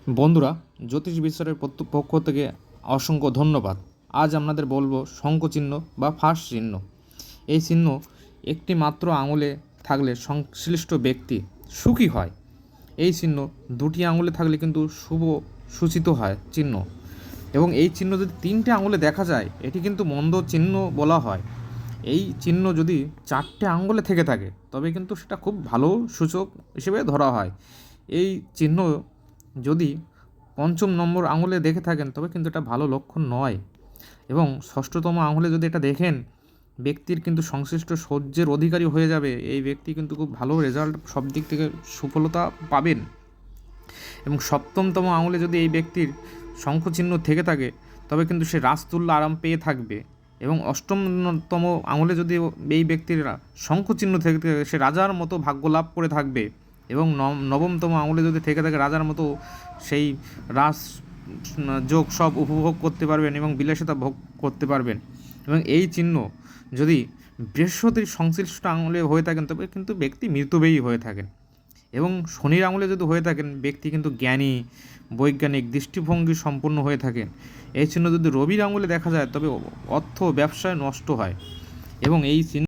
বন্ধুরা, জ্যোতিষ বিশ্বের পক্ষ থেকে অসংখ্য ধন্যবাদ। আজ আপনাদের বলবো শঙ্খ চিহ্ন বা ফাঁস চিহ্ন। এই চিহ্ন একটি মাত্র আঙুলে থাকলে সংশ্লিষ্ট ব্যক্তি সুখী হয়। এই চিহ্ন দুটি আঙুলে থাকলে কিন্তু শুভ সূচিত হয় চিহ্ন, এবং এই চিহ্ন যদি তিনটে আঙুলে দেখা যায় এটি কিন্তু মন্দ চিহ্ন বলা হয়। এই চিহ্ন যদি চারটে আঙুলে থেকে থাকে তবে কিন্তু সেটা খুব ভালো সূচক হিসেবে ধরা হয়। এই চিহ্ন যদি পঞ্চম নম্বর আঙুলে দেখে থাকেন তবে কিন্তু এটা ভালো লক্ষণ নয়, এবং ষষ্ঠতম আঙুলে যদি এটা দেখেন ব্যক্তির কিন্তু সংশ্লিষ্ট সহ্যের অধিকারী হয়ে যাবে। এই ব্যক্তি কিন্তু খুব ভালো রেজাল্ট, সব দিক থেকে সফলতা পাবেন। এবং সপ্তমতম আঙুলে যদি এই ব্যক্তির শঙ্খচিহ্ন থেকে থাকে তবে কিন্তু সে রাজতুল্য আরাম পেয়ে থাকবে। এবং অষ্টমতম আঙুলে যদি এই ব্যক্তির শঙ্খচিহ্ন থেকে থাকে সে রাজার মতো ভাগ্য লাভ করে থাকবে। এবং নবমতম আঙুলে যদি থেকে থাকে রাজার মতো সেই রাজ যোগ সব উপভোগ করতে পারবেন এবং বিলাসিতা ভোগ করতে পারবেন। এবং এই চিহ্ন যদি বৃহস্পতির সংশ্লিষ্ট আঙুলে হয়ে থাকেন তবে কিন্তু ব্যক্তি মৃতব্যয়ী হয়ে থাকেন। এবং শনির আঙুলে যদি হয়ে থাকেন ব্যক্তি কিন্তু জ্ঞানী, বৈজ্ঞানিক দৃষ্টিভঙ্গি সম্পন্ন হয়ে থাকেন। এই চিহ্ন যদি রবির আঙুলে দেখা যায় তবে অর্থ ব্যবসায় নষ্ট হয়। এবং এই চিহ্ন